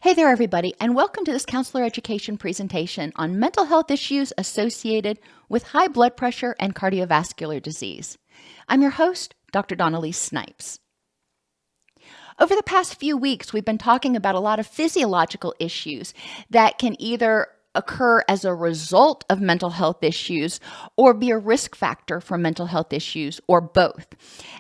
Hey there, everybody, and welcome to this counselor education presentation on mental health issues associated with high blood pressure and cardiovascular disease. I'm your host, Dr. Elise Snipes. Over the past few weeks, we've been talking about a lot of physiological issues that can either occur as a result of mental health issues or be a risk factor for mental health issues, or both.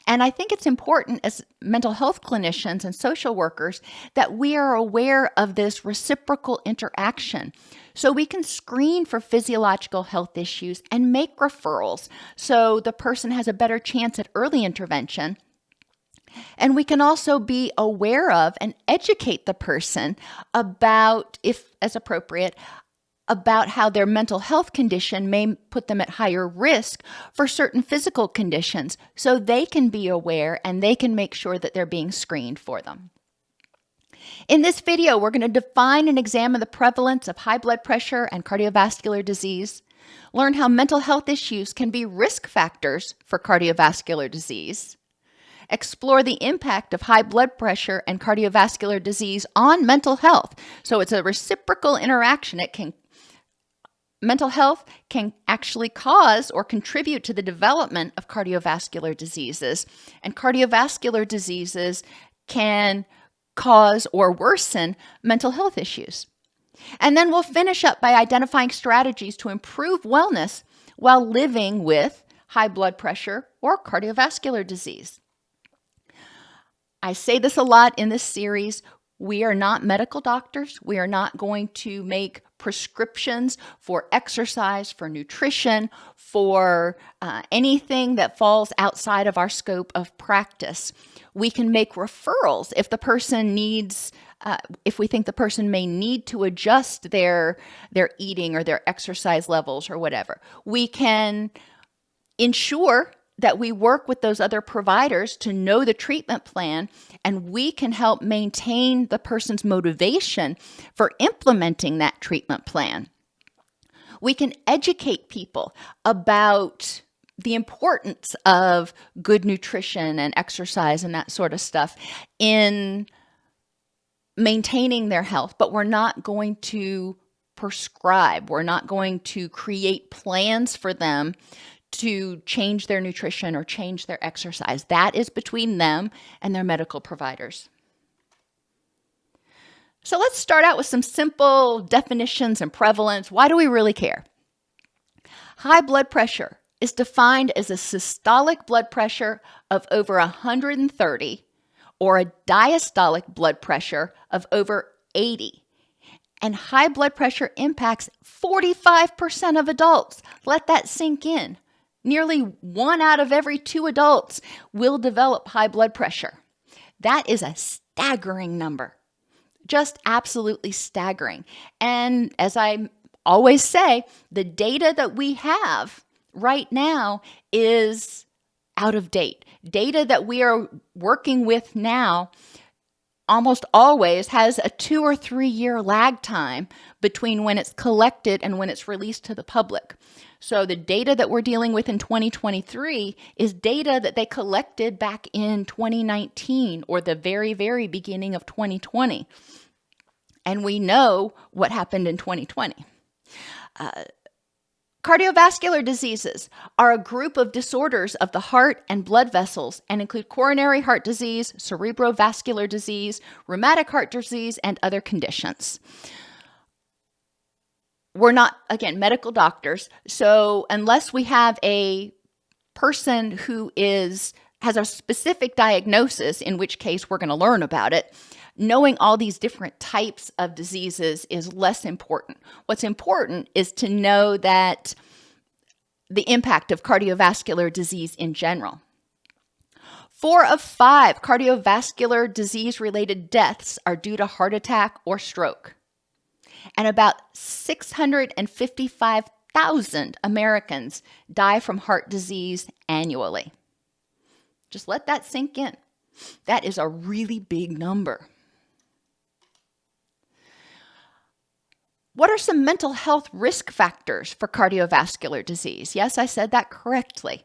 And I think it's important as mental health clinicians and social workers that we are aware of this reciprocal interaction so we can screen for physiological health issues and make referrals so the person has a better chance at early intervention. And we can also be aware of and educate the person about, if as appropriate, about how their mental health condition may put them at higher risk for certain physical conditions, so they can be aware and they can make sure that they're being screened for them. In this video, we're going to define and examine the prevalence of high blood pressure and cardiovascular disease, learn how mental health issues can be risk factors for cardiovascular disease, explore the impact of high blood pressure and cardiovascular disease on mental health. So it's a reciprocal interaction. Mental health can actually cause or contribute to the development of cardiovascular diseases, and cardiovascular diseases can cause or worsen mental health issues. And then we'll finish up by identifying strategies to improve wellness while living with high blood pressure or cardiovascular disease. I say this a lot in this series. We are not medical doctors. We are not going to make prescriptions for exercise, for nutrition, for anything that falls outside of our scope of practice. We can make referrals if the person needs, if we think the person may need to adjust their eating or their exercise levels or whatever. We can ensure that we work with those other providers to know the treatment plan, and we can help maintain the person's motivation for implementing that treatment plan. We can educate people about the importance of good nutrition and exercise and that sort of stuff in maintaining their health, but we're not going to prescribe. We're not going to create plans for them to change their nutrition or change their exercise. That is between them and their medical providers. So let's start out with some simple definitions and prevalence. Why do we really care? High blood pressure is defined as a systolic blood pressure of over 130 or a diastolic blood pressure of over 80. And high blood pressure impacts 45% of adults. Let that sink in. Nearly 1 out of every 2 adults will develop high blood pressure. That is a staggering number, just absolutely staggering. And as I always say, the data that we have right now is out of date. Data that we are working with now almost always has a 2 or 3 year lag time between when it's collected and when it's released to the public. So the data that we're dealing with in 2023 is data that they collected back in 2019 or the very, very beginning of 2020. And we know what happened in 2020. Cardiovascular diseases are a group of disorders of the heart and blood vessels and include coronary heart disease, cerebrovascular disease, rheumatic heart disease, and other conditions. We're not, again, medical doctors, so unless we have a person who has a specific diagnosis, in which case we're going to learn about it, knowing all these different types of diseases is less important. What's important is to know that the impact of cardiovascular disease in general. 4 of 5 cardiovascular disease-related deaths are due to heart attack or stroke. And about 655,000 Americans die from heart disease annually. Just let that sink in. That is a really big number. What are some mental health risk factors for cardiovascular disease? Yes, I said that correctly.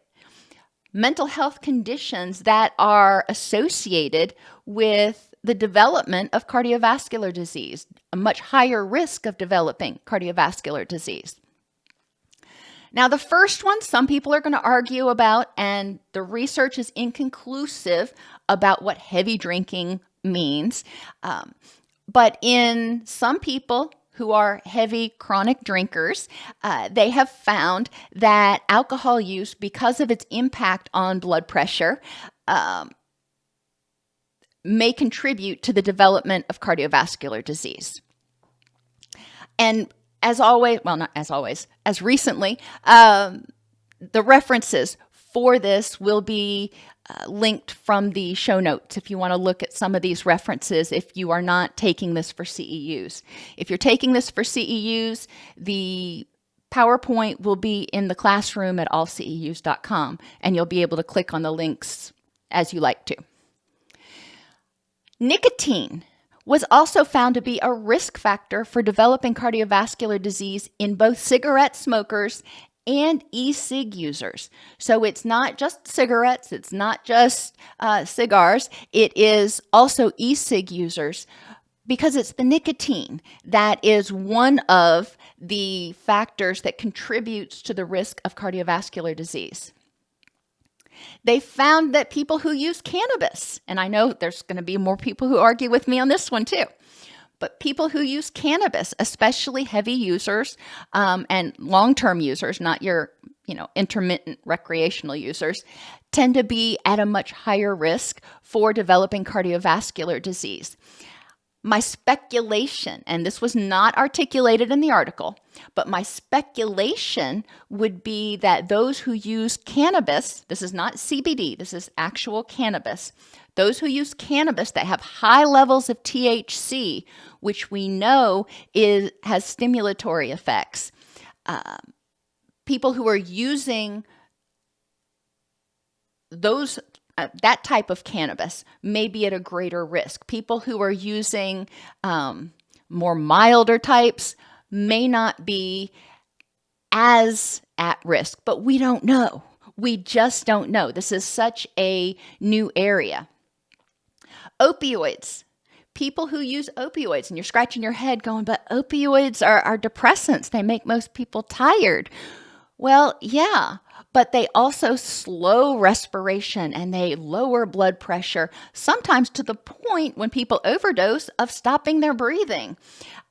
Mental health conditions that are associated with the development of cardiovascular disease, a much higher risk of developing cardiovascular disease. Now, the first one, some people are going to argue about, and the research is inconclusive about what heavy drinking means. But in some people who are heavy chronic drinkers, they have found that alcohol use, because of its impact on blood pressure, may contribute to the development of cardiovascular disease. And as always, well, not as always, as recently, the references for this will be linked from the show notes if you want to look at some of these references if you are not taking this for CEUs. If you're taking this for CEUs, the PowerPoint will be in the classroom at allceus.com, and you'll be able to click on the links as you like to. Nicotine was also found to be a risk factor for developing cardiovascular disease in both cigarette smokers and e-cig users. So it's not just cigarettes, it's not just cigars, it is also e-cig users, because it's the nicotine that is one of the factors that contributes to the risk of cardiovascular disease. They found that people who use cannabis, and I know there's going to be more people who argue with me on this one too, but people who use cannabis, especially heavy users and long-term users, not your intermittent recreational users, tend to be at a much higher risk for developing cardiovascular disease. My speculation, and this was not articulated in the article, but my speculation would be that those who use cannabis, this is not CBD, this is actual cannabis, those who use cannabis that have high levels of THC, which we know has stimulatory effects, people who are using that type of cannabis may be at a greater risk. People who are using more milder types may not be as at risk, but we don't know. We just don't know. This is such a new area. Opioids. People who use opioids, and you're scratching your head going, but opioids are depressants. They make most people tired. Well, yeah, but they also slow respiration and they lower blood pressure, sometimes to the point when people overdose of stopping their breathing.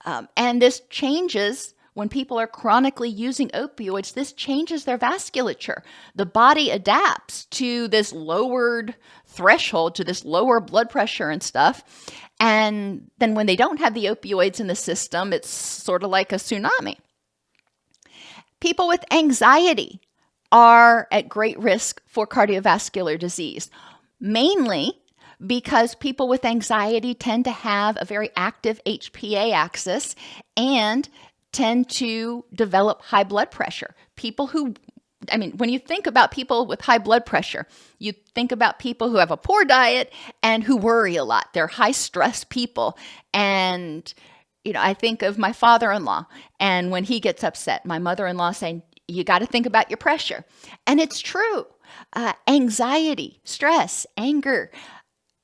And this changes when people are chronically using opioids. This changes their vasculature. The body adapts to this lowered threshold, to this lower blood pressure and stuff. And then when they don't have the opioids in the system, it's sort of like a tsunami. People with anxiety are at great risk for cardiovascular disease, mainly because people with anxiety tend to have a very active HPA axis and tend to develop high blood pressure. When you think about people with high blood pressure, you think about people who have a poor diet and who worry a lot. They're high stress people. And, I think of my father-in-law, and when he gets upset, my mother-in-law saying, you got to think about your pressure. And it's true. Anxiety, stress, anger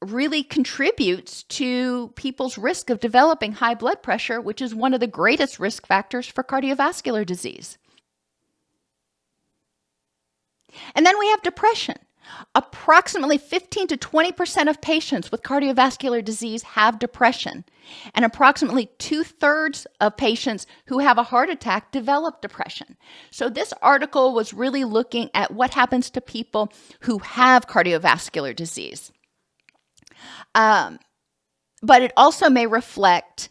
really contributes to people's risk of developing high blood pressure, which is one of the greatest risk factors for cardiovascular disease. And then we have depression. Approximately 15 to 20% of patients with cardiovascular disease have depression, and approximately 2/3 of patients who have a heart attack develop depression. So this article was really looking at what happens to people who have cardiovascular disease. But it also may reflect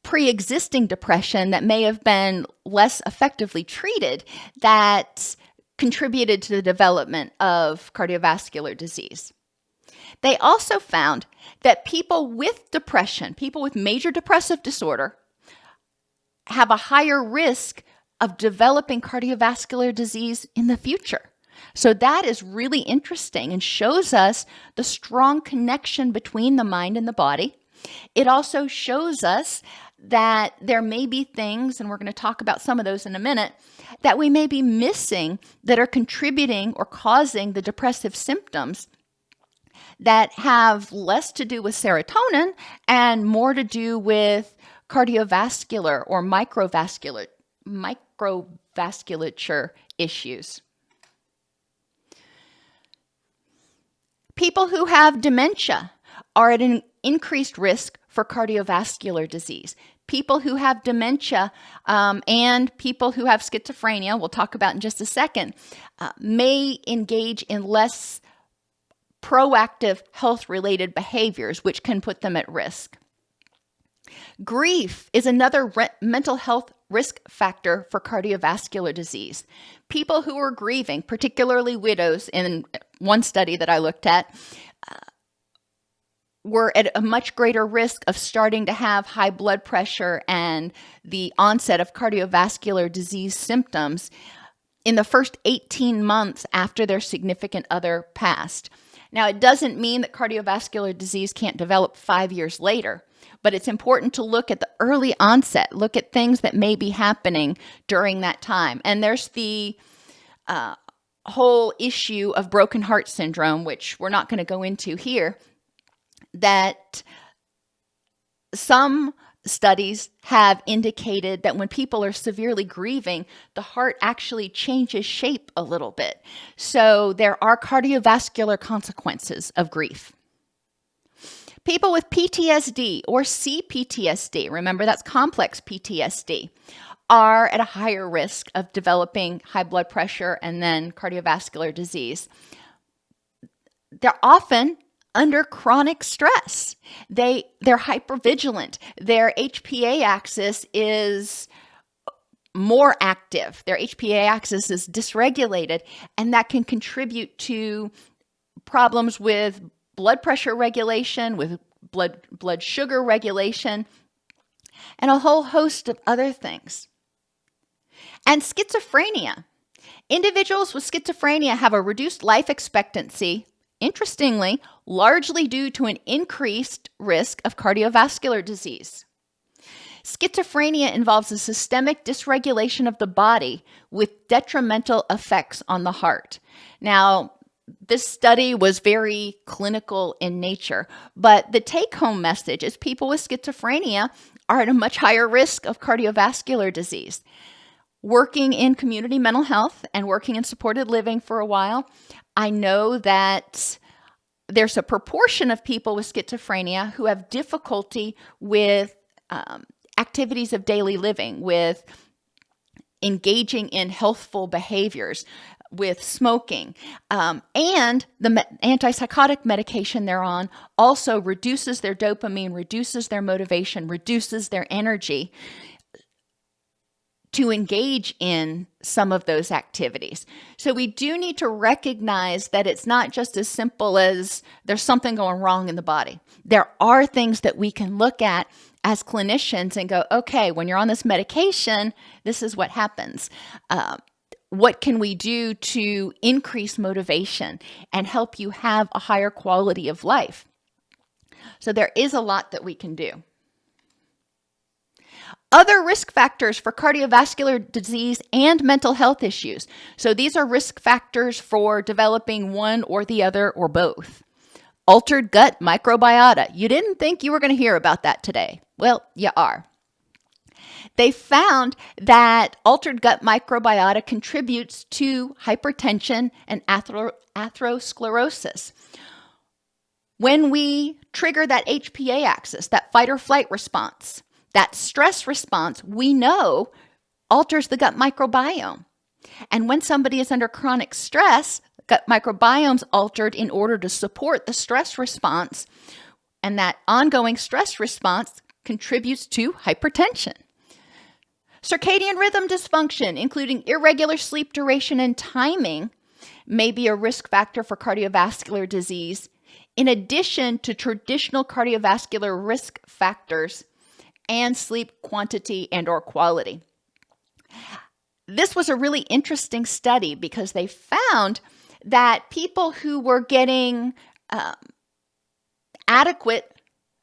pre-existing depression that may have been less effectively treated that contributed to the development of cardiovascular disease. They also found that people with depression, people with major depressive disorder, have a higher risk of developing cardiovascular disease in the future. So that is really interesting and shows us the strong connection between the mind and the body. It also shows us that there may be things, and we're going to talk about some of those in a minute, that we may be missing that are contributing or causing the depressive symptoms. that have less to do with serotonin and more to do with cardiovascular or microvasculature issues. People who have dementia are at an increased risk for cardiovascular disease. People who have dementia and people who have schizophrenia, we'll talk about in just a second, may engage in less proactive health-related behaviors, which can put them at risk. Grief is another mental health risk factor for cardiovascular disease. People who are grieving, particularly widows, in one study that I looked at, were at a much greater risk of starting to have high blood pressure and the onset of cardiovascular disease symptoms in the first 18 months after their significant other passed. Now, it doesn't mean that cardiovascular disease can't develop 5 years later, but it's important to look at the early onset, look at things that may be happening during that time. And there's the whole issue of broken heart syndrome, which we're not going to go into here, that some studies have indicated that when people are severely grieving, the heart actually changes shape a little bit. So there are cardiovascular consequences of grief. People with PTSD or CPTSD, remember that's complex PTSD, are at a higher risk of developing high blood pressure and then cardiovascular disease. They're often under chronic stress. They're hypervigilant. Their HPA axis is more active. Their HPA axis is dysregulated, and that can contribute to problems with blood pressure regulation, with blood sugar regulation, and a whole host of other things. And schizophrenia. Individuals with schizophrenia have a reduced life expectancy, interestingly, largely due to an increased risk of cardiovascular disease. Schizophrenia involves a systemic dysregulation of the body with detrimental effects on the heart. Now, this study was very clinical in nature, but the take-home message is people with schizophrenia are at a much higher risk of cardiovascular disease. Working in community mental health and working in supported living for a while, I know that there's a proportion of people with schizophrenia who have difficulty with activities of daily living, with engaging in healthful behaviors, with smoking, and the antipsychotic medication they're on also reduces their dopamine, reduces their motivation, reduces their energy to engage in some of those activities. So we do need to recognize that it's not just as simple as there's something going wrong in the body. There are things that we can look at as clinicians and go, okay, when you're on this medication, this is what happens. What can we do to increase motivation and help you have a higher quality of life? So there is a lot that we can do. Other risk factors for cardiovascular disease and mental health issues. So these are risk factors for developing one or the other or both. Altered gut microbiota. You didn't think you were going to hear about that today. Well, you are. They found that altered gut microbiota contributes to hypertension and atherosclerosis. When we trigger that HPA axis, that fight or flight response, that stress response, we know alters the gut microbiome. And when somebody is under chronic stress, gut microbiome's altered in order to support the stress response, and that ongoing stress response contributes to hypertension. Circadian rhythm dysfunction, including irregular sleep duration and timing, may be a risk factor for cardiovascular disease, in addition to traditional cardiovascular risk factors and sleep quantity and or quality. This was a really interesting study because they found that people who were getting adequate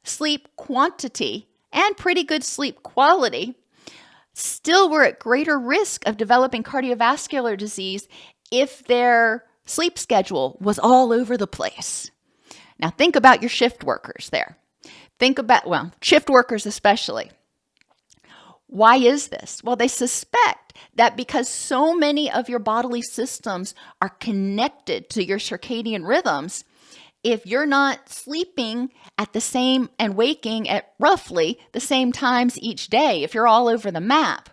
sleep quantity and pretty good sleep quality still were at greater risk of developing cardiovascular disease if their sleep schedule was all over the place. Now think about your shift workers there. Think about, shift workers especially. Why is this? Well, they suspect that because so many of your bodily systems are connected to your circadian rhythms, if you're not sleeping at the same and waking at roughly the same times each day, if you're all over the map,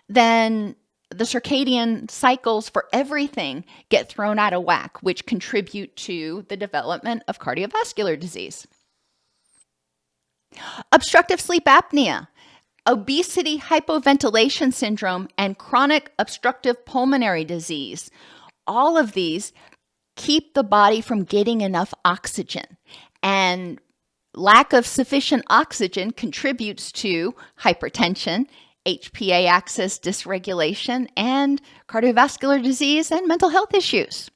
then the circadian cycles for everything get thrown out of whack, which contribute to the development of cardiovascular disease. Obstructive sleep apnea, obesity, hypoventilation syndrome, and chronic obstructive pulmonary disease. All of these keep the body from getting enough oxygen, and lack of sufficient oxygen contributes to hypertension, HPA axis dysregulation, and cardiovascular disease and mental health issues.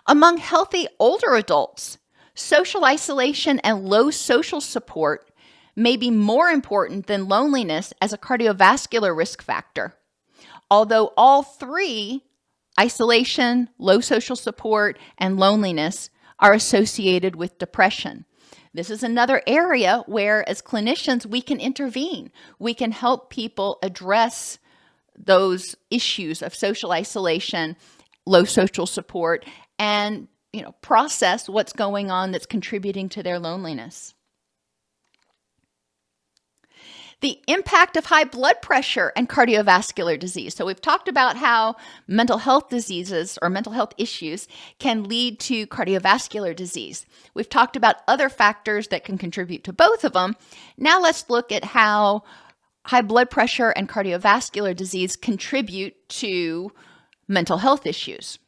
Among healthy older adults, social isolation and low social support may be more important than loneliness as a cardiovascular risk factor. Although all three, isolation, low social support, and loneliness, are associated with depression. This is another area where, as clinicians, we can intervene. We can help people address those issues of social isolation, low social support, and process what's going on that's contributing to their loneliness. The impact of high blood pressure and cardiovascular disease. So we've talked about how mental health diseases or mental health issues can lead to cardiovascular disease. We've talked about other factors that can contribute to both of them. Now let's look at how high blood pressure and cardiovascular disease contribute to mental health issues.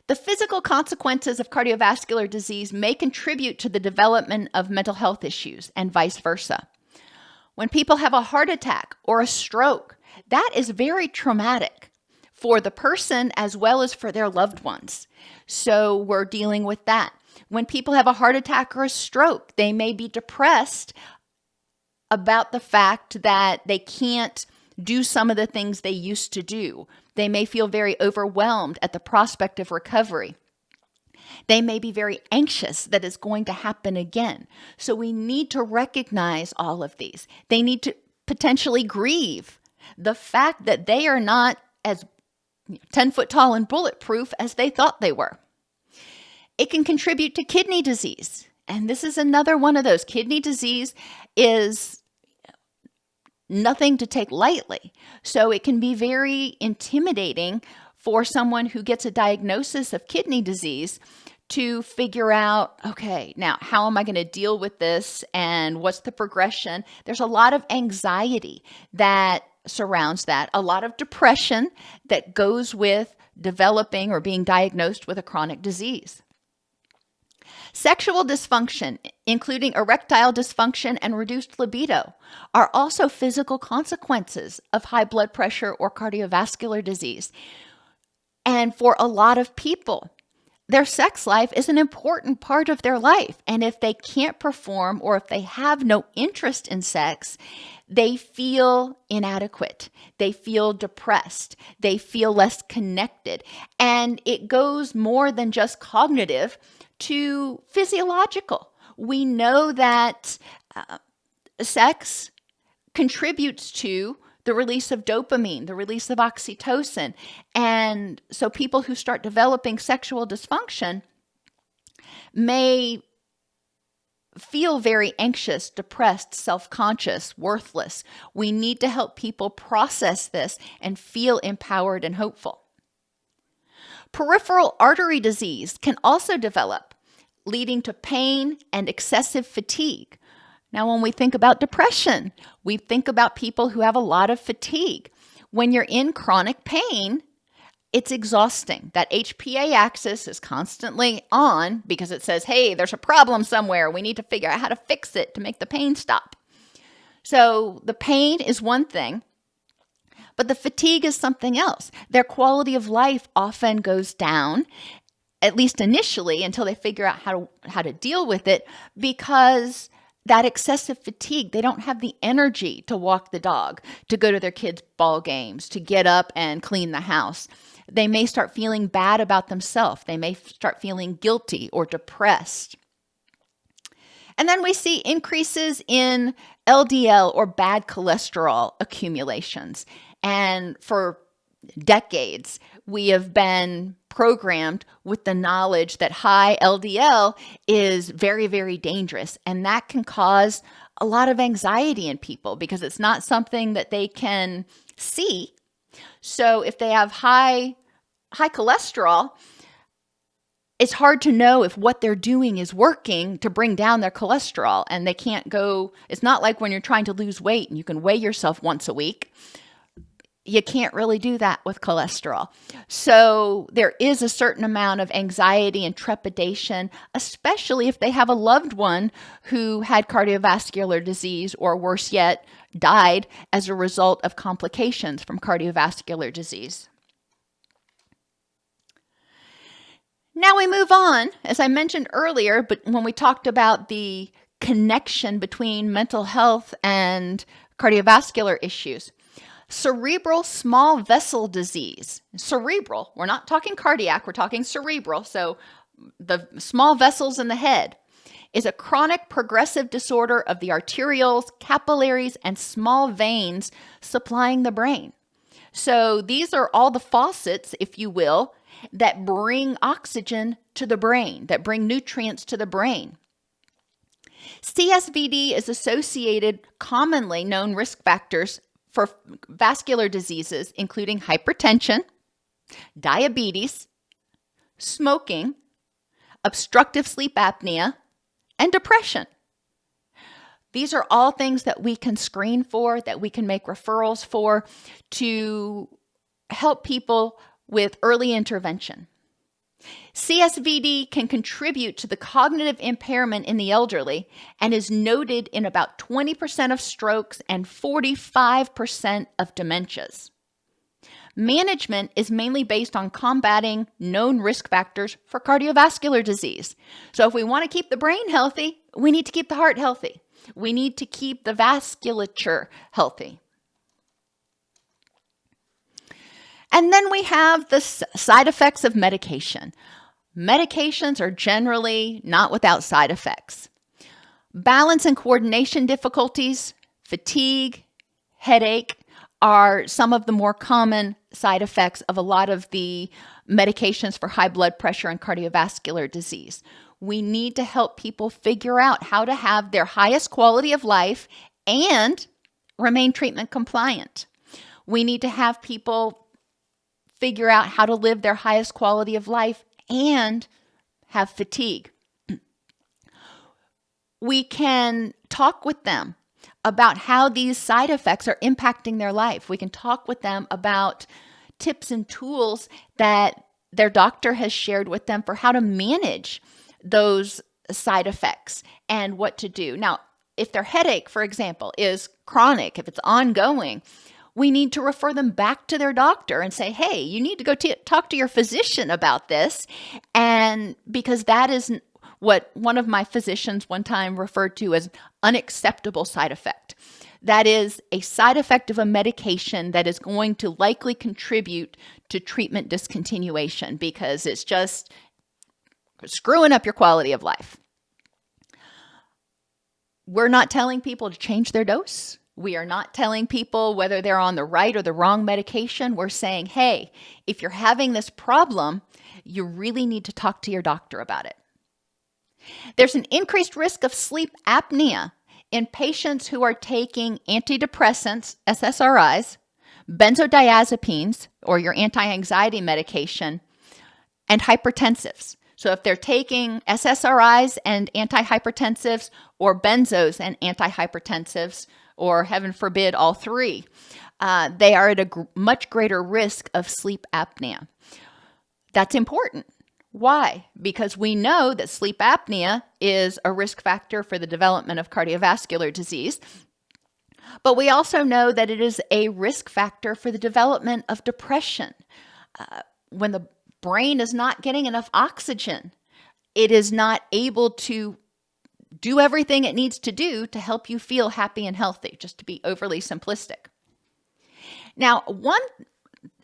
The physical consequences of cardiovascular disease may contribute to the development of mental health issues and vice versa. When people have a heart attack or a stroke, that is very traumatic for the person as well as for their loved ones. So we're dealing with that. When people have a heart attack or a stroke, they may be depressed about the fact that they can't do some of the things they used to do. They may feel very overwhelmed at the prospect of recovery. They may be very anxious that it's going to happen again. So we need to recognize all of these. They need to potentially grieve the fact that they are not as 10 foot tall and bulletproof as they thought they were. It can contribute to kidney disease. And this is another one of those. Kidney disease is nothing to take lightly. So it can be very intimidating for someone who gets a diagnosis of kidney disease to figure out, okay, now how am I going to deal with this and what's the progression? There's a lot of anxiety that surrounds that, a lot of depression that goes with developing or being diagnosed with a chronic disease. Sexual dysfunction, including erectile dysfunction and reduced libido, are also physical consequences of high blood pressure or cardiovascular disease. And for a lot of people, their sex life is an important part of their life. And if they can't perform or if they have no interest in sex, they feel inadequate. They feel depressed. They feel less connected. And it goes more than just cognitive to physiological. We know that sex contributes to the release of dopamine, the release of oxytocin. And so people who start developing sexual dysfunction may feel very anxious, depressed, self-conscious, worthless. We need to help people process this and feel empowered and hopeful. Peripheral artery disease can also develop, leading to pain and excessive fatigue. Now, when we think about depression, we think about people who have a lot of fatigue. When you're in chronic pain, it's exhausting. That HPA axis is constantly on because it says, hey, there's a problem somewhere. We need to figure out how to fix it to make the pain stop. So the pain is one thing, but the fatigue is something else. Their quality of life often goes down, at least initially, until they figure out how to deal with it, because that excessive fatigue, they don't have the energy to walk the dog, to go to their kids' ball games, to get up and clean the house. They may start feeling bad about themselves. They may start feeling guilty or depressed. And then we see increases in LDL or bad cholesterol accumulations. And for decades, we have been programmed with the knowledge that high LDL is very, very dangerous. And that can cause a lot of anxiety in people because it's not something that they can see. So if they have high cholesterol, it's hard to know if what they're doing is working to bring down their cholesterol, and they can't go. It's not like when you're trying to lose weight and you can weigh yourself once a week. You can't really do that with cholesterol. So there is a certain amount of anxiety and trepidation, especially if they have a loved one who had cardiovascular disease or worse yet, died as a result of complications from cardiovascular disease. Now we move on, as I mentioned earlier, but when we talked about the connection between mental health and cardiovascular issues, cerebral small vessel disease. Cerebral, we're not talking cardiac, we're talking cerebral. So the small vessels in the head is a chronic progressive disorder of the arterioles, capillaries, and small veins supplying the brain. So these are all the faucets, if you will, that bring oxygen to the brain, that bring nutrients to the brain. CSVD is associated commonly known risk factors for vascular diseases, including hypertension, diabetes, smoking, obstructive sleep apnea, and depression. These are all things that we can screen for, that we can make referrals for to help people with early intervention. CSVD can contribute to the cognitive impairment in the elderly and is noted in about 20% of strokes and 45% of dementias. Management is mainly based on combating known risk factors for cardiovascular disease. So if we want to keep the brain healthy, we need to keep the heart healthy. We need to keep the vasculature healthy. And then we have the side effects of medication. Medications are generally not without side effects. Balance and coordination difficulties, fatigue, headache are some of the more common side effects of a lot of the medications for high blood pressure and cardiovascular disease. We need to help people figure out how to have their highest quality of life and remain treatment compliant. We need to have people figure out how to live their highest quality of life and have fatigue. We can talk with them about how these side effects are impacting their life. We can talk with them about tips and tools that their doctor has shared with them for how to manage those side effects and what to do. Now, if their headache, for example, is chronic, if it's ongoing, we need to refer them back to their doctor and say, hey, you need to go talk to your physician about this. And because that is what one of my physicians one time referred to as unacceptable side effect. That is a side effect of a medication that is going to likely contribute to treatment discontinuation because it's just screwing up your quality of life. We're not telling people to change their dose. We are not telling people whether they're on the right or the wrong medication. We're saying, hey, if you're having this problem, you really need to talk to your doctor about it. There's an increased risk of sleep apnea in patients who are taking antidepressants, SSRIs, benzodiazepines, or your anti-anxiety medication, and hypertensives. So if they're taking SSRIs and antihypertensives, or benzos and antihypertensives, or heaven forbid, all three, they are at a much greater risk of sleep apnea. That's important. Why? Because we know that sleep apnea is a risk factor for the development of cardiovascular disease, but we also know that it is a risk factor for the development of depression. When the brain is not getting enough oxygen, it is not able to do everything it needs to do to help you feel happy and healthy, just to be overly simplistic. Now, one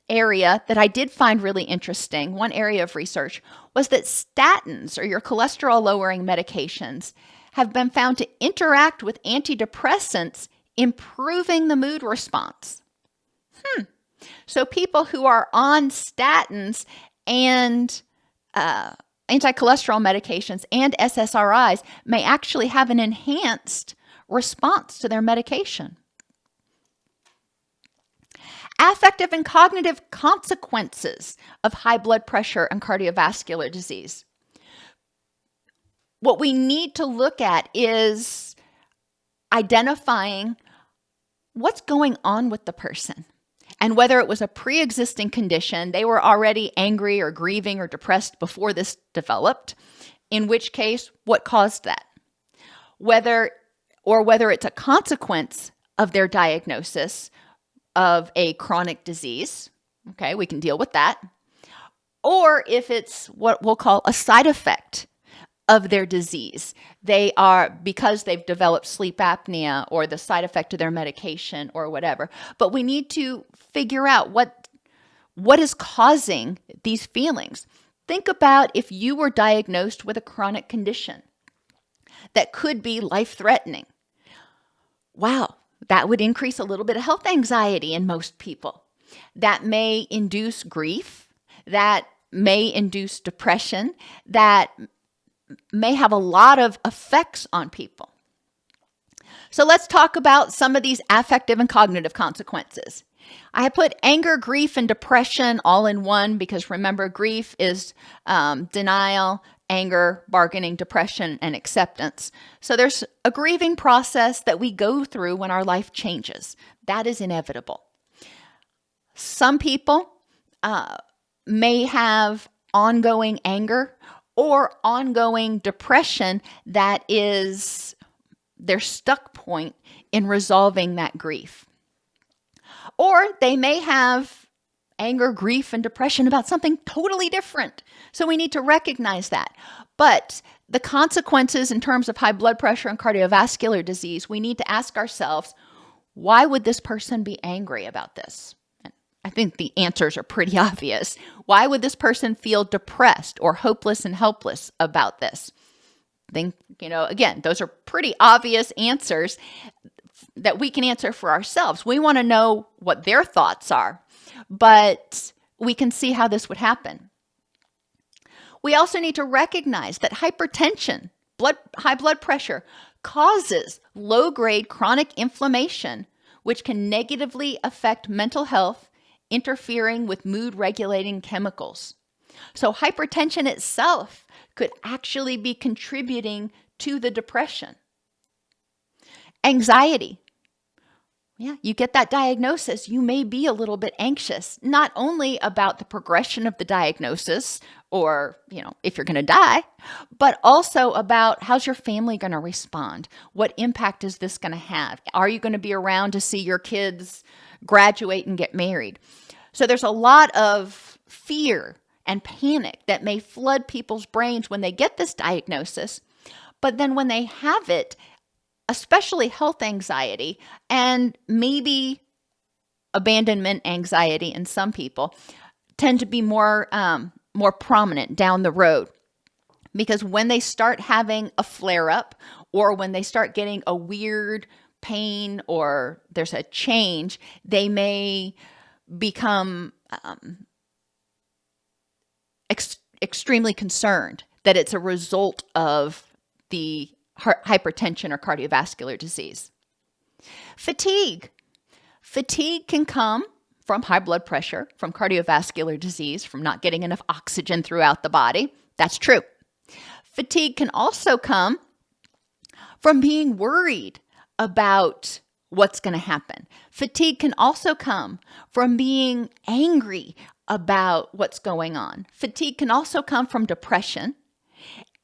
area that I did find really interesting, one area of research, was that statins, or your cholesterol lowering medications, have been found to interact with antidepressants, improving the mood response. So people who are on statins and anti-cholesterol medications and SSRIs may actually have an enhanced response to their medication. Affective and cognitive consequences of high blood pressure and cardiovascular disease. What we need to look at is identifying what's going on with the person and whether it was a pre-existing condition, they were already angry or grieving or depressed before this developed, in which case, what caused that? Whether it's a consequence of their diagnosis of a chronic disease, okay, we can deal with that, or if it's what we'll call a side effect of their disease. They are, because they've developed sleep apnea or the side effect of their medication or whatever. But we need to figure out what is causing these feelings. Think about if you were diagnosed with a chronic condition that could be life-threatening. Wow, that would increase a little bit of health anxiety in most people. That may induce grief. That may induce depression. That may have a lot of effects on people. So let's talk about some of these affective and cognitive consequences. I put anger, grief, and depression all in one because remember, grief is denial, anger, bargaining, depression, and acceptance. So there's a grieving process that we go through when our life changes. That is inevitable. Some people may have ongoing anger or ongoing depression that is their stuck point in resolving that grief. Or they may have anger, grief, and depression about something totally different. So we need to recognize that. But the consequences in terms of high blood pressure and cardiovascular disease, we need to ask ourselves, why would this person be angry about this? I think the answers are pretty obvious. Why would this person feel depressed or hopeless and helpless about this? Again, those are pretty obvious answers that we can answer for ourselves. We want to know what their thoughts are, but we can see how this would happen. We also need to recognize that hypertension, high blood pressure, causes low-grade chronic inflammation, which can negatively affect mental health, interfering with mood-regulating chemicals. So hypertension itself could actually be contributing to the depression. Anxiety. Yeah, you get that diagnosis, you may be a little bit anxious, not only about the progression of the diagnosis or, if you're going to die, but also about how's your family going to respond? What impact is this going to have? Are you going to be around to see your kids graduate and get married? So there's a lot of fear and panic that may flood people's brains when they get this diagnosis. But then when they have it, especially health anxiety and maybe abandonment anxiety in some people, tend to be more prominent down the road. Because when they start having a flare-up or when they start getting a weird pain or there's a change, they may become extremely concerned that it's a result of the hypertension or cardiovascular disease. Fatigue. Fatigue can come from high blood pressure, from cardiovascular disease, from not getting enough oxygen throughout the body. That's true. Fatigue can also come from being worried about what's going to happen. Fatigue can also come from being angry about what's going on. Fatigue can also come from depression,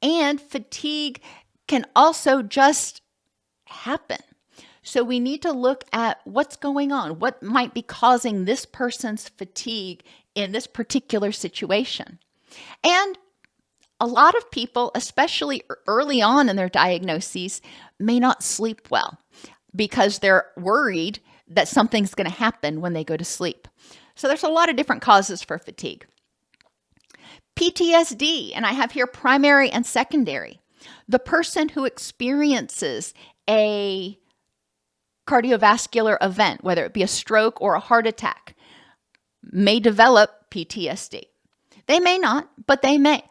and fatigue can also just happen. So we need to look at what's going on, what might be causing this person's fatigue in this particular situation. And a lot of people, especially early on in their diagnoses, may not sleep well because they're worried that something's going to happen when they go to sleep. So there's a lot of different causes for fatigue. PTSD, and I have here primary and secondary. The person who experiences a cardiovascular event, whether it be a stroke or a heart attack, may develop PTSD. They may not, but they may.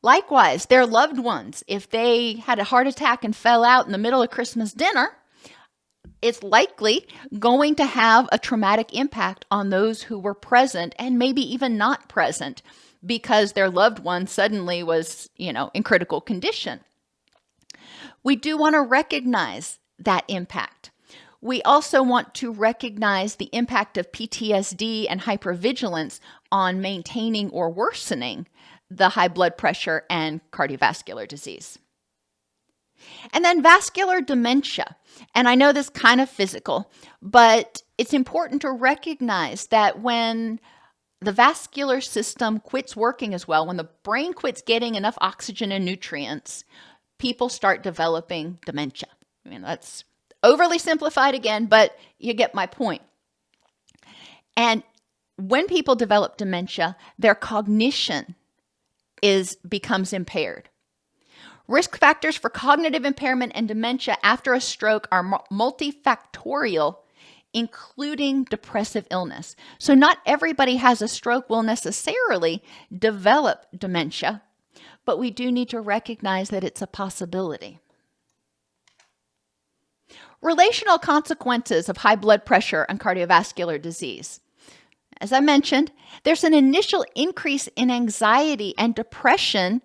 Likewise, their loved ones, if they had a heart attack and fell out in the middle of Christmas dinner, it's likely going to have a traumatic impact on those who were present and maybe even not present because their loved one suddenly was, in critical condition. We do want to recognize that impact. We also want to recognize the impact of PTSD and hypervigilance on maintaining or worsening the high blood pressure and cardiovascular disease. And then vascular dementia. And I know this is kind of physical, but it's important to recognize that when the vascular system quits working as well, when the brain quits getting enough oxygen and nutrients, people start developing dementia. I mean, that's overly simplified again, but you get my point. And when people develop dementia, their cognition becomes impaired. Risk factors for cognitive impairment and dementia after a stroke are multifactorial, including depressive illness. So not everybody has a stroke will necessarily develop dementia, but we do need to recognize that it's a possibility. Relational consequences of high blood pressure and cardiovascular disease. As I mentioned, there's an initial increase in anxiety and depression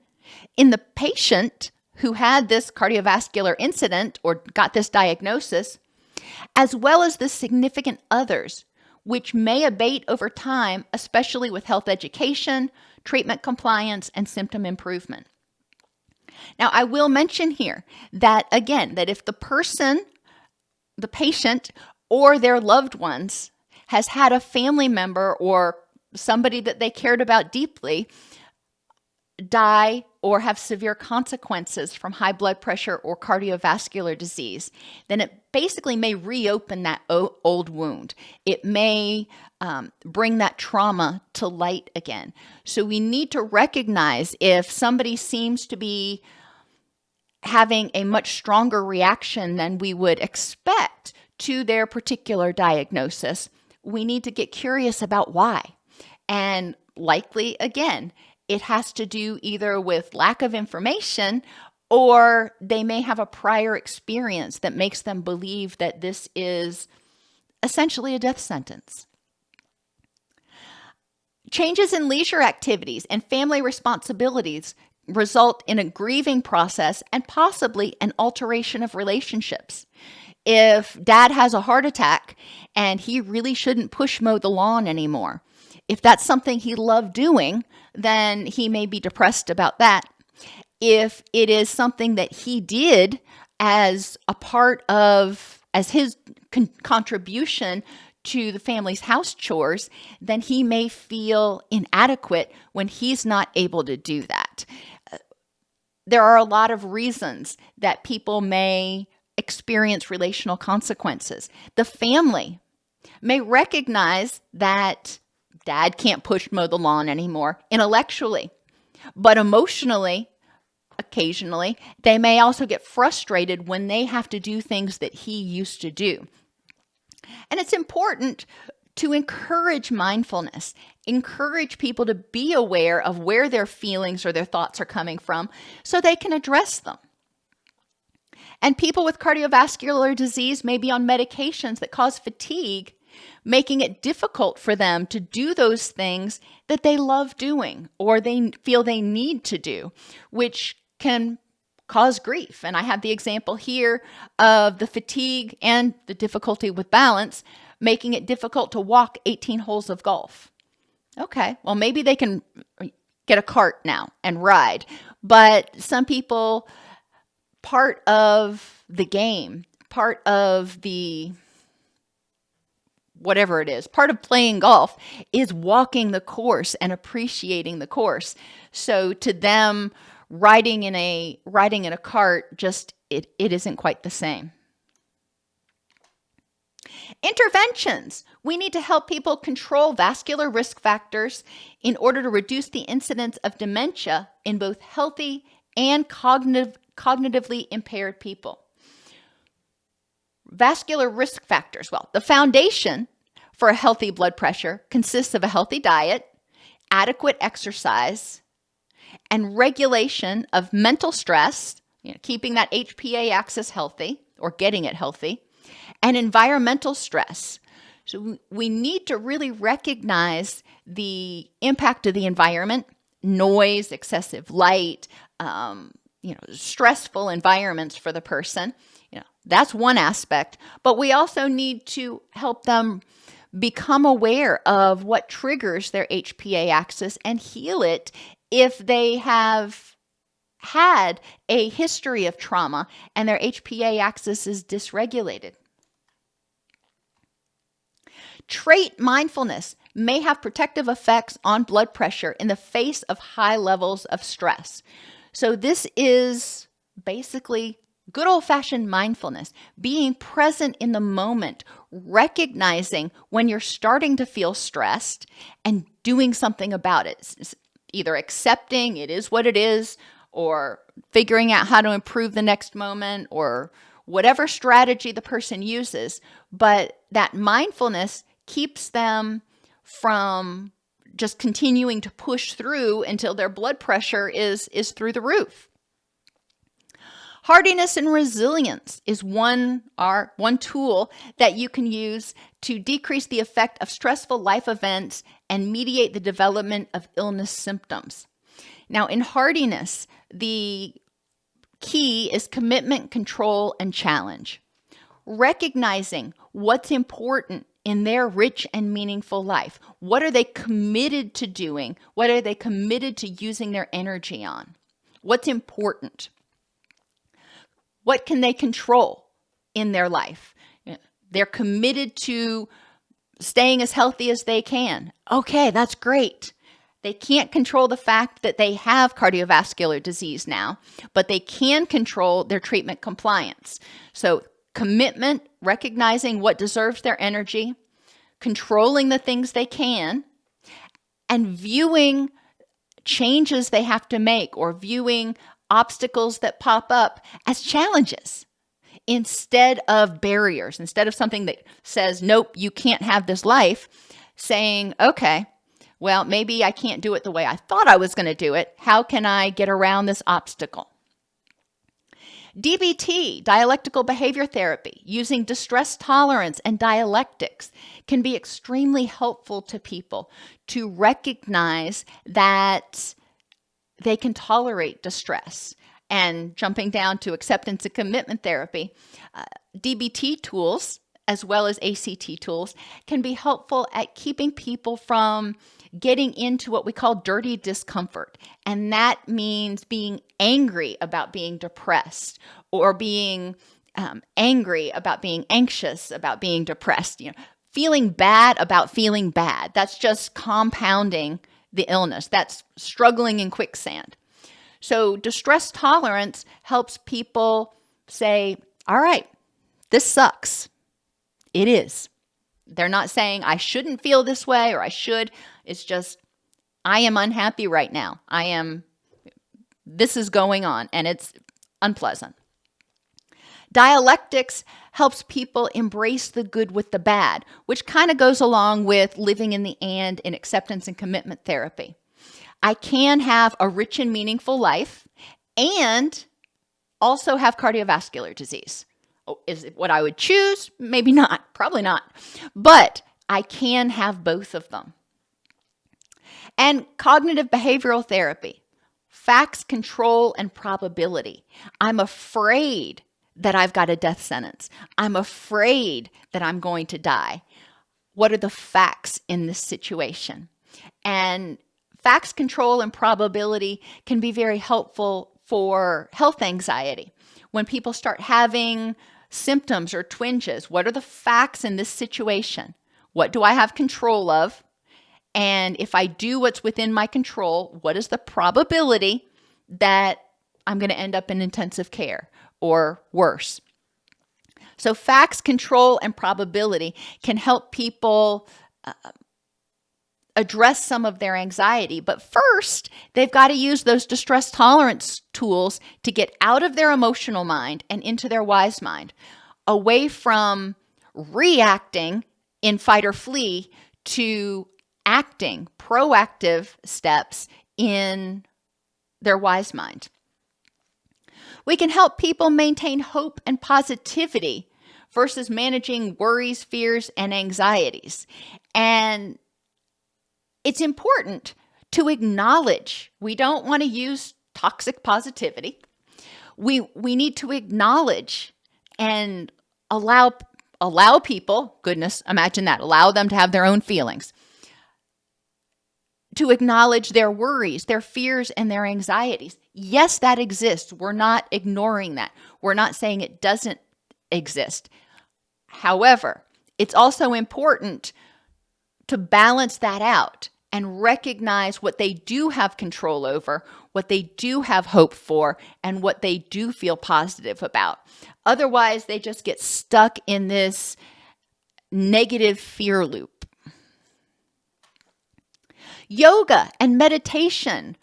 in the patient who had this cardiovascular incident or got this diagnosis, as well as the significant others, which may abate over time, especially with health education, treatment compliance, and symptom improvement. Now, I will mention here that, again, that if the patient, or their loved ones has had a family member or somebody that they cared about deeply die or have severe consequences from high blood pressure or cardiovascular disease, then it basically may reopen that old wound. It may bring that trauma to light again. So we need to recognize if somebody seems to be having a much stronger reaction than we would expect to their particular diagnosis, we need to get curious about why. And likely, again, it has to do either with lack of information or they may have a prior experience that makes them believe that this is essentially a death sentence. Changes in leisure activities and family responsibilities result in a grieving process and possibly an alteration of relationships. If dad has a heart attack and he really shouldn't push mow the lawn anymore, if that's something he loved doing, then he may be depressed about that. If it is something that he did as a part of, as his contribution to the family's house chores, then he may feel inadequate when he's not able to do that. There are a lot of reasons that people may experience relational consequences. The family may recognize that dad can't push mow the lawn anymore intellectually, but emotionally, occasionally, they may also get frustrated when they have to do things that he used to do. And it's important to encourage mindfulness, encourage people to be aware of where their feelings or their thoughts are coming from so they can address them. And people with cardiovascular disease may be on medications that cause fatigue, making it difficult for them to do those things that they love doing or they feel they need to do, which can cause grief. And I have the example here of the fatigue and the difficulty with balance, making it difficult to walk 18 holes of golf. Okay, well, maybe they can get a cart now and ride. But some people, part of the game, part of the whatever it is, part of playing golf is walking the course and appreciating the course. So to them, riding in a cart, just it isn't quite the same. Interventions. We need to help people control vascular risk factors in order to reduce the incidence of dementia in both healthy and cognitively impaired people. Vascular risk factors. Well, the foundation for a healthy blood pressure consists of a healthy diet, adequate exercise, and regulation of mental stress, keeping that HPA axis healthy or getting it healthy, and environmental stress. So we need to really recognize the impact of the environment, noise, excessive light, stressful environments for the person. That's one aspect, but we also need to help them become aware of what triggers their HPA axis and heal it if they have had a history of trauma and their HPA axis is dysregulated. Trait mindfulness may have protective effects on blood pressure in the face of high levels of stress. So this is basically good old-fashioned mindfulness, being present in the moment, recognizing when you're starting to feel stressed and doing something about it. Either accepting it is what it is, or figuring out how to improve the next moment, or whatever strategy the person uses. But that mindfulness keeps them from just continuing to push through until their blood pressure is through the roof. Hardiness and resilience is one tool that you can use to decrease the effect of stressful life events and mediate the development of illness symptoms. Now, in hardiness, the key is commitment, control, and challenge. Recognizing what's important in their rich and meaningful life. What are they committed to doing? What are they committed to using their energy on? What's important? What can they control in their life? They're committed to staying as healthy as they can. Okay, that's great. They can't control the fact that they have cardiovascular disease now, but they can control their treatment compliance. So commitment, recognizing what deserves their energy, controlling the things they can, and viewing changes they have to make or viewing obstacles that pop up as challenges instead of barriers, instead of something that says, nope, you can't have this life, saying, okay, well, maybe I can't do it the way I thought I was going to do it. How can I get around this obstacle? DBT, dialectical behavior therapy, using distress tolerance and dialectics can be extremely helpful to people to recognize that they can tolerate distress. And jumping down to acceptance and commitment therapy, DBT tools, as well as ACT tools, can be helpful at keeping people from getting into what we call dirty discomfort. And that means being angry about being depressed, or being angry about being anxious about being depressed, feeling bad about feeling bad. That's just compounding the illness. That's struggling in quicksand. So distress tolerance helps people say, all right, this sucks. It is. They're not saying I shouldn't feel this way or I should. It's just, I am unhappy right now. This is going on and it's unpleasant. Dialectics helps people embrace the good with the bad, which kind of goes along with living in the and in acceptance and commitment therapy. I can have a rich and meaningful life and also have cardiovascular disease. Oh, is it what I would choose? Maybe not, probably not. But I can have both of them. And cognitive behavioral therapy, facts, control, and probability. I'm afraid that I've got a death sentence. I'm afraid that I'm going to die. What are the facts in this situation? And facts, control, and probability can be very helpful for health anxiety. When people start having symptoms or twinges, what are the facts in this situation? What do I have control of? And if I do what's within my control, what is the probability that I'm going to end up in intensive care or worse? So facts, control, and probability can help people address some of their anxiety. But first, they've got to use those distress tolerance tools to get out of their emotional mind and into their wise mind, away from reacting in fight or flee to acting, proactive steps in their wise mind. We can help people maintain hope and positivity versus managing worries, fears, and anxieties. And it's important to acknowledge, we don't want to use toxic positivity. We need to acknowledge and allow people, goodness, imagine that, allow them to have their own feelings, to acknowledge their worries, their fears, and their anxieties. Yes, that exists. We're not ignoring that. We're not saying it doesn't exist. However, it's also important to balance that out and recognize what they do have control over, what they do have hope for, and what they do feel positive about. Otherwise, they just get stuck in this negative fear loop. Yoga and meditation,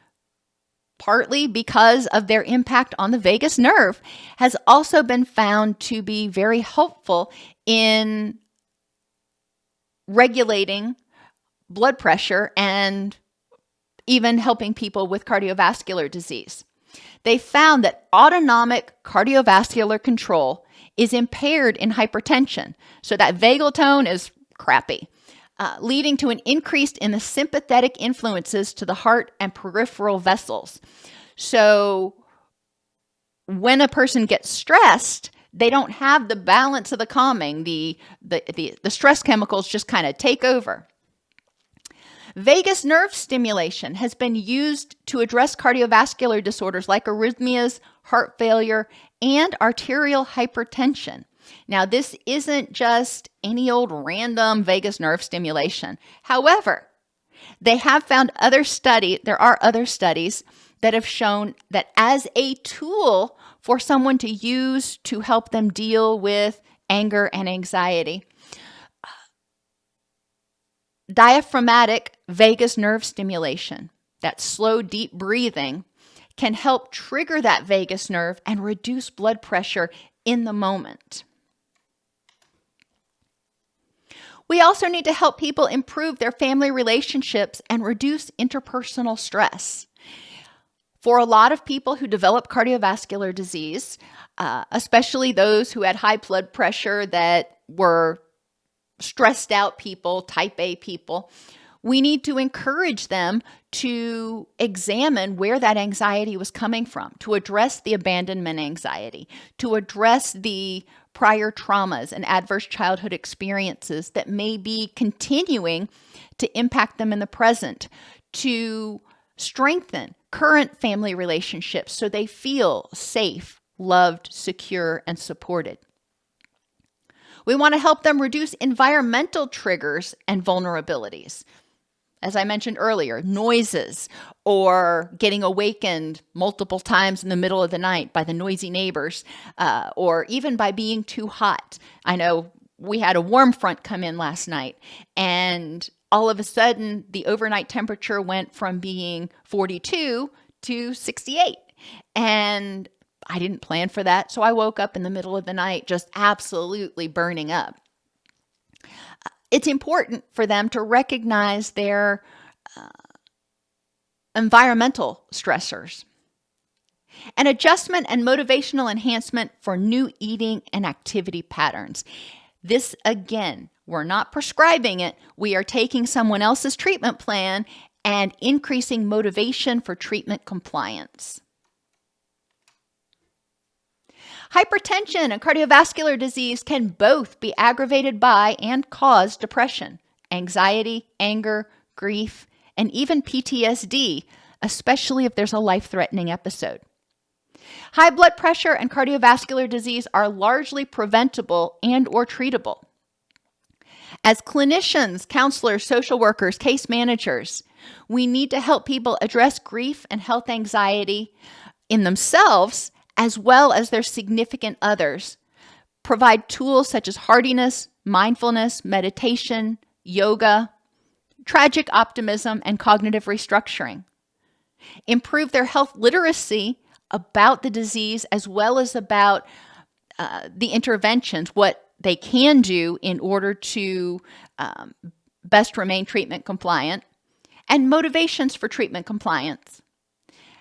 partly because of their impact on the vagus nerve, has also been found to be very helpful in regulating blood pressure and even helping people with cardiovascular disease. They found that autonomic cardiovascular control is impaired in hypertension, so that vagal tone is crappy, leading to an increase in the sympathetic influences to the heart and peripheral vessels. So when a person gets stressed, they don't have the balance of the calming. The stress chemicals just kind of take over. Vagus nerve stimulation has been used to address cardiovascular disorders like arrhythmias, heart failure, and arterial hypertension. Now, this isn't just any old random vagus nerve stimulation. However, they have found there are other studies that have shown that as a tool for someone to use to help them deal with anger and anxiety, diaphragmatic vagus nerve stimulation, that slow, deep breathing, can help trigger that vagus nerve and reduce blood pressure in the moment. We also need to help people improve their family relationships and reduce interpersonal stress. For a lot of people who develop cardiovascular disease, especially those who had high blood pressure that were stressed out people, type A people, we need to encourage them to examine where that anxiety was coming from, to address the abandonment anxiety, to address the prior traumas and adverse childhood experiences that may be continuing to impact them in the present, to strengthen current family relationships so they feel safe, loved, secure, and supported. We want to help them reduce environmental triggers and vulnerabilities. As I mentioned earlier, noises or getting awakened multiple times in the middle of the night by the noisy neighbors, or even by being too hot. I know we had a warm front come in last night, and all of a sudden the overnight temperature went from being 42 to 68. And I didn't plan for that, so I woke up in the middle of the night just absolutely burning up. It's important for them to recognize their environmental stressors. And adjustment and motivational enhancement for new eating and activity patterns. This, again, we're not prescribing it. We are taking someone else's treatment plan and increasing motivation for treatment compliance. Hypertension and cardiovascular disease can both be aggravated by and cause depression, anxiety, anger, grief, and even PTSD, especially if there's a life-threatening episode. High blood pressure and cardiovascular disease are largely preventable and or treatable. As clinicians, counselors, social workers, case managers, we need to help people address grief and health anxiety in themselves as well as their significant others, Provide tools such as hardiness, mindfulness, meditation, yoga, tragic optimism, and cognitive restructuring. Improve their health literacy about the disease as well as about the interventions, what they can do in order to best remain treatment compliant, and motivations for treatment compliance.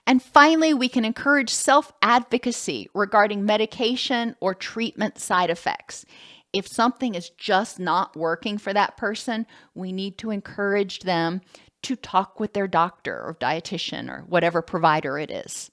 And finally, we can encourage self-advocacy regarding medication or treatment side effects. If something is just not working for that person, we need to encourage them to talk with their doctor or dietitian or whatever provider it is.